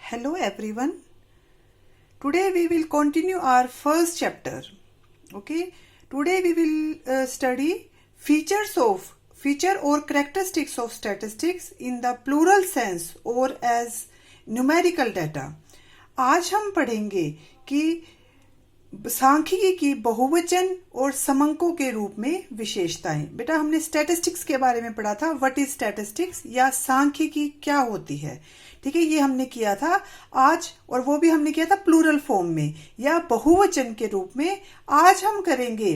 Hello everyone. Today we will continue our first chapter. Okay. Today we will study feature or characteristics of statistics in the plural sense or as numerical data. आज हम पढ़ेंगे कि सांख्यिकी की बहुवचन और समंकों के रूप में विशेषताएं। बेटा हमने स्टैटिस्टिक्स के बारे में पढ़ा था, व्हाट इज स्टैटिस्टिक्स या सांख्यिकी क्या होती है। ठीक है, ये हमने किया था आज, और वो भी हमने किया था प्लूरल फॉर्म में या बहुवचन के रूप में। आज हम करेंगे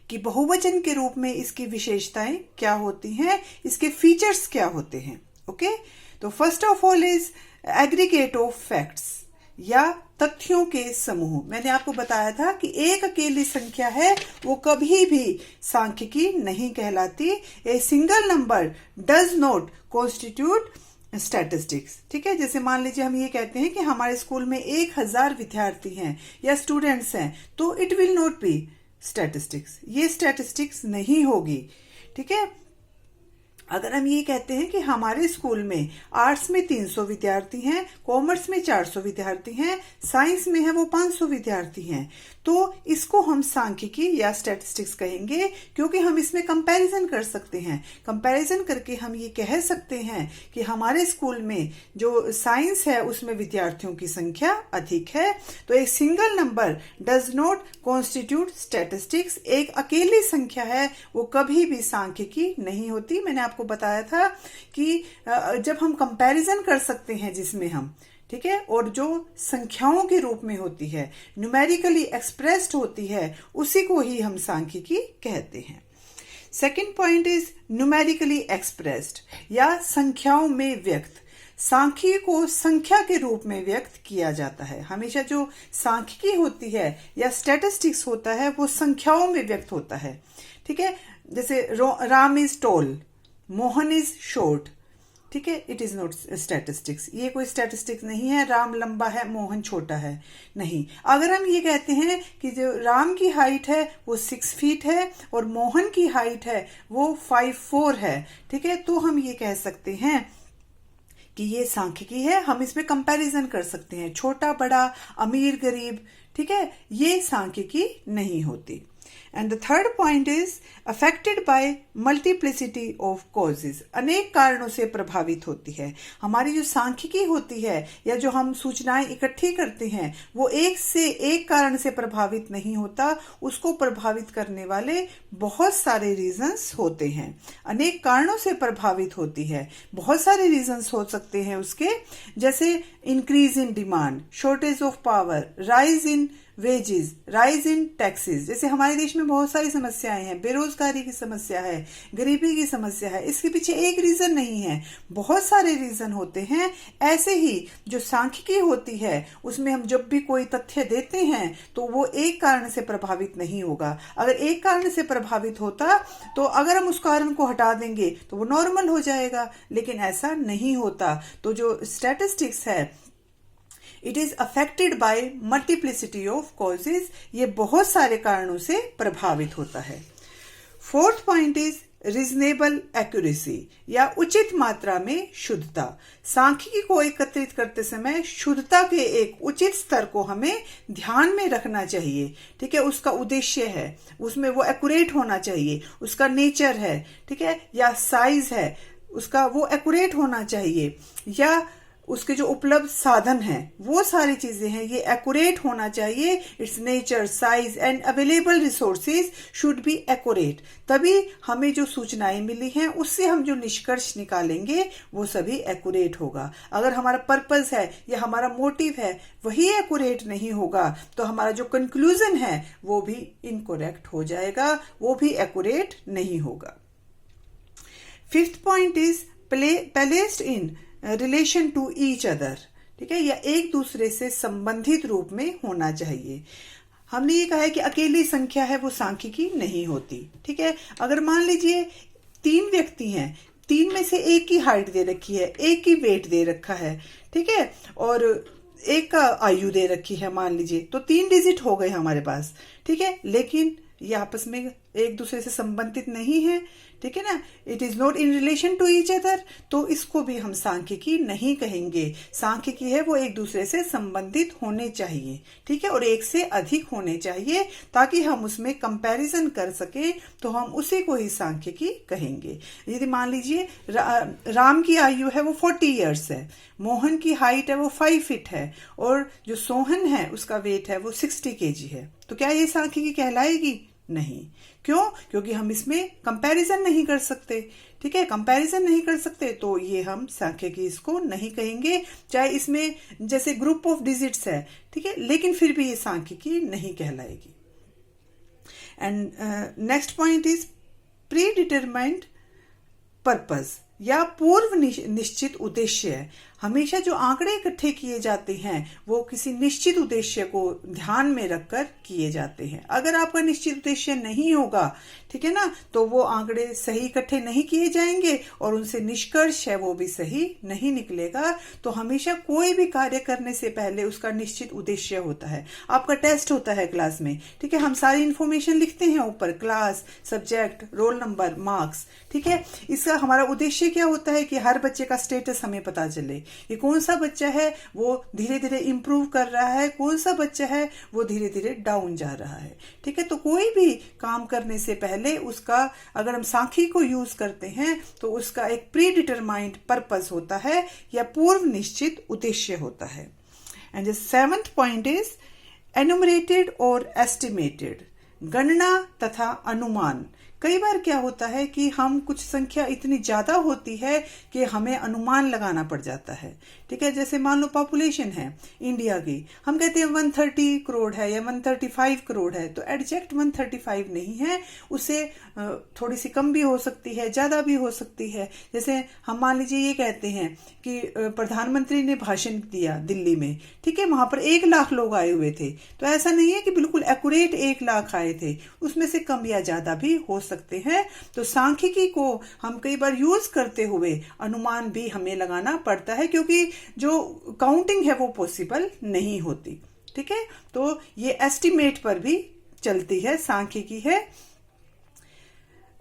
कि बहुवचन के रूप में इसकी विशेषताएं क्या होती हैं, इसके फीचर्स क्या होते हैं। ओके, तो first of all is aggregate of facts या तथ्यों के समूह। मैंने आपको बताया था कि एक अकेली संख्या है वो कभी भी सांख्यिकी नहीं कहलाती। A single number does not constitute statistics. ठीक है, जैसे मान लीजिए हम ये कहते हैं कि हमारे स्कूल में 1000 विद्यार्थी हैं या स्टूडेंट्स हैं, तो it will not B statistics, ये स्टैटिस्टिक्स नहीं होगी। ठीक है, अगर हम ये कहते हैं कि हमारे स्कूल में आर्ट्स में 300 विद्यार्थी हैं, कॉमर्स में 400 विद्यार्थी हैं, साइंस में है वो 500 विद्यार्थी हैं, तो इसको हम सांख्यिकी या स्टैटिस्टिक्स कहेंगे, क्योंकि हम इसमें कंपैरिजन कर सकते हैं। कंपैरिजन करके हम ये कह सकते हैं कि हमारे स्कूल में जो साइंस है उसमें विद्यार्थियों की संख्या अधिक है। तो एक single number does not constitute statistics, एक अकेली संख्या है वो कभी भी सांख्यिकी नहीं होती। मैंने आपको बताया था कि जब हम कंपैरिजन कर सकते हैं जिसमें हम, ठीक है, और जो संख्याओं के रूप में होती है, न्यूमेरिकली एक्सप्रेस्ड होती है, उसी को ही हम सांख्यिकी कहते हैं। Second point is numerically expressed या संख्याओं में व्यक्त। सांख्यिकी को संख्या के रूप में व्यक्त किया जाता है। हमेशा जो सांख्यिकी होती है या स्टैटिस्टिक्स होता है वो संख्याओं में व्यक्त होता है। ठीक है, जैसे Ram is tall, Mohan is short. ठीक है, इट इज नॉट स्टैटिस्टिक्स, ये कोई स्टैटिस्टिक्स नहीं है। राम लंबा है, मोहन छोटा है, नहीं। अगर हम ये कहते हैं कि जो राम की हाइट है वो 6 फीट है और मोहन की हाइट है वो 5'4" है, ठीक है, तो हम ये कह सकते हैं कि ये सांख्यिकी है। हम इसमें कंपैरिजन कर सकते हैं, छोटा बड़ा, अमीर गरीब। ठीक है, ये सांख्यिकी नहीं होती। And the third point is affected by multiplicity of causes. अनेक कारणों से प्रभावित होती है। हमारी जो सांख्यिकी होती है या जो हम सूचनाएं इकट्ठी करते हैं वो एक से एक कारण से प्रभावित नहीं होता, उसको प्रभावित करने वाले बहुत सारे रीजंस होते हैं। अनेक कारणों से प्रभावित होती है, बहुत सारे रीजंस हो सकते हैं उसके, जैसे increase in demand, shortage of power, rise in wages, rise in taxes. जैसे हमारे देश में बहुत सारी समस्याएं हैं, बेरोजगारी की समस्या है, गरीबी की समस्या है, इसके पीछे एक रीजन नहीं है, बहुत सारे रीजन होते हैं। ऐसे ही जो सांख्यिकी होती है उसमें हम जब भी कोई तथ्य देते हैं तो वो एक कारण से प्रभावित नहीं होगा। अगर एक कारण से प्रभावित होता तो अगर हम उस कारण को हटा देंगे तो वो नॉर्मल हो जाएगा, लेकिन ऐसा नहीं होता। तो जो स्टैटिस्टिक्स है it is affected by multiplicity of causes, ये बहुत सारे कारणों से प्रभावित होता है। Fourth point is reasonable accuracy या उचित मात्रा में शुद्धता। सांख्यिकी को एकत्रित करते समय शुद्धता के एक उचित स्तर को हमें ध्यान में रखना चाहिए। ठीक है, उसका उद्देश्य है, उसमें वो एक्यूरेट होना चाहिए, उसका नेचर है, ठीक है, या साइज है उसका, वो एक्यूरेट होना चाहिए, या उसके जो उपलब्ध साधन हैं वो सारी चीजें हैं, ये एक्यूरेट होना चाहिए। It's nature, size and available resources should be accurate. तभी हमें जो सूचनाएं मिली हैं उससे हम जो निष्कर्ष निकालेंगे वो सभी एक्यूरेट होगा। अगर हमारा पर्पस है या हमारा मोटिव है वही एक्यूरेट नहीं होगा तो हमारा जो कंक्लूजन है वो भी इनकरेक्ट हो जाएगा, वो भी एक्यूरेट नहीं होगा। Fifth point is placed in relation to each other. ठीक है, या एक दूसरे से संबंधित रूप में होना चाहिए। हमने ये कहा है कि अकेली संख्या है वो सांख्यिकी नहीं होती। ठीक है, अगर मान लीजिए 3 व्यक्ति हैं, 3 में से एक की हाइट दे रखी है, एक की वेट दे रखा है, ठीक है, और एक का आयु दे रखी है मान लीजिए, तो 3 डिजिट हो गए हमारे पास। ठीक है, लेकिन ये आपस में एक दूसरे से संबंधित नहीं है। ठीक है ना, it is not in relation to each other, तो इसको भी हम सांख्यिकी नहीं कहेंगे। सांख्यिकी है वो एक दूसरे से संबंधित होने चाहिए, ठीक है, और एक से अधिक होने चाहिए, ताकि हम उसमें कंपैरिजन कर सके, तो हम उसी को ही सांख्यिकी कहेंगे। यदि मान लीजिए राम की आयु है वो 40 ईयर्स है, मोहन की हाइट है वो 5 फीट है, और जो सोहन है उसका वेट है वो 60 kg है, तो क्या ये सांख्यिकी कहलाएगी? नहीं। क्यों? क्योंकि हम इसमें कंपैरिजन नहीं कर सकते, ठीक है, कंपैरिजन नहीं कर सकते, तो ये हम सांख्यिकी इसको नहीं कहेंगे, चाहे इसमें जैसे ग्रुप ऑफ डिजिट्स है, ठीक है, लेकिन फिर भी ये सांख्यिकी नहीं कहलाएगी। And next point is predetermined purpose या पूर्व निश्चित उद्देश्य है। हमेशा जो आंकड़े इकट्ठे किए जाते हैं वो किसी निश्चित उद्देश्य को ध्यान में रखकर किए जाते हैं। अगर आपका निश्चित उद्देश्य नहीं होगा, ठीक है ना, तो वो आंकड़े सही इकट्ठे नहीं किए जाएंगे और उनसे निष्कर्ष है वो भी सही नहीं निकलेगा। तो हमेशा कोई भी कार्य करने से पहले उसका निश्चित उद्देश्य होता है। आपका टेस्ट होता है क्लास में, ठीक है, हम सारी इंफॉर्मेशन लिखते हैं ऊपर, class, subject, roll number, marks, ठीक है। इसका हमारा उद्देश्य क्या होता है कि हर बच्चे का स्टेटस हमें पता चले, ये कौन सा बच्चा है वो धीरे धीरे इंप्रूव कर रहा है, कौन सा बच्चा है वो धीरे धीरे डाउन जा रहा है, ठीक है। तो कोई भी काम करने से पहले उसका, अगर हम सांख्यिकी को यूज करते हैं तो उसका एक प्री डिटरमाइंड पर्पस होता है या पूर्व निश्चित उद्देश्य होता है। And the 7th point is enumerated और एस्टिमेटेड, गणना तथा अनुमान। कई बार क्या होता है कि हम कुछ संख्या इतनी ज्यादा होती है कि हमें अनुमान लगाना पड़ जाता है, ठीक है। जैसे मान लो पॉपुलेशन है इंडिया की, हम कहते हैं 130 करोड़ है या 135 करोड़ है, तो एग्जैक्ट 135 नहीं है, उससे थोड़ी सी कम भी हो सकती है, ज्यादा भी हो सकती है। जैसे हम मान लीजिए ये कहते हैं कि प्रधानमंत्री ने भाषण दिया दिल्ली में, ठीक है, वहां पर 1 लाख लोग आए हुए थे, तो ऐसा नहीं है कि बिल्कुल एक्यूरेट 1 लाख आए थे, उसमें से कम या ज्यादा भी हो सकते हैं। तो सांख्यिकी को हम कई बार यूज करते हुए अनुमान भी हमें लगाना पड़ता है, क्योंकि जो काउंटिंग है वो पॉसिबल नहीं होती, ठीक है। तो ये एस्टिमेट पर भी चलती है सांख्यिकी है।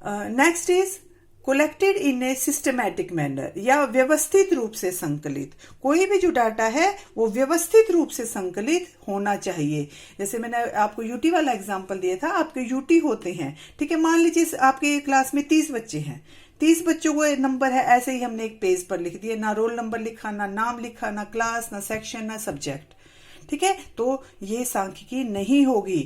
Next is collected in A systematic manner या व्यवस्थित रूप से संकलित। कोई भी जो डाटा है वो व्यवस्थित रूप से संकलित होना चाहिए। जैसे मैंने आपको यूटी वाला एग्जांपल दिया था, आपके यूटी होते हैं, ठीक है, मान लीजिए आपके क्लास में 30 बच्चे हैं, 30 बच्चों को नंबर है, ऐसे ही हमने एक पेज पर लिख दिया, ना रोल नंबर लिखा, ना नाम लिखा, ना क्लास, ना सेक्शन, ना सब्जेक्ट, ठीक है। तो ये सांख्यिकी नहीं होगी।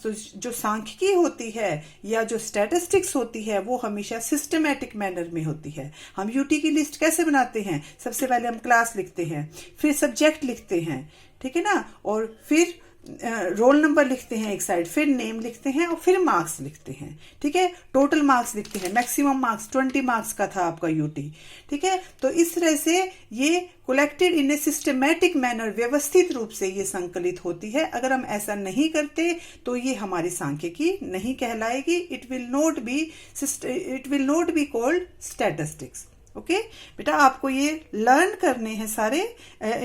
तो जो सांख्यिकी होती है या जो स्टैटिस्टिक्स होती है वो हमेशा सिस्टमैटिक मैनर में होती है। हम यूटी की लिस्ट कैसे बनाते हैं? सबसे पहले हम क्लास लिखते हैं, फिर सब्जेक्ट लिखते हैं, ठीक है ना, और फिर रोल नंबर लिखते हैं एक साइड, फिर नेम लिखते हैं और फिर मार्क्स लिखते हैं, ठीक है, टोटल मार्क्स लिखते हैं। मैक्सिमम मार्क्स 20 मार्क्स का था आपका यूटी, ठीक है। तो इस तरह से ये collected in A systematic manner, व्यवस्थित रूप से ये संकलित होती है। अगर हम ऐसा नहीं करते तो ये हमारी सांख्यिकी नहीं कहलाएगी। It will not be called statistics. Okay बेटा, आपको ये लर्न करने हैं सारे,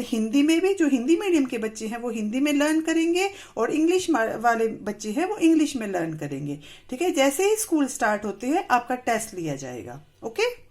हिंदी में भी, जो हिंदी मीडियम के बच्चे हैं वो हिंदी में लर्न करेंगे और इंग्लिश वाले बच्चे हैं वो इंग्लिश में लर्न करेंगे, ठीक है। जैसे ही स्कूल स्टार्ट होते हैं आपका टेस्ट लिया जाएगा। ओके।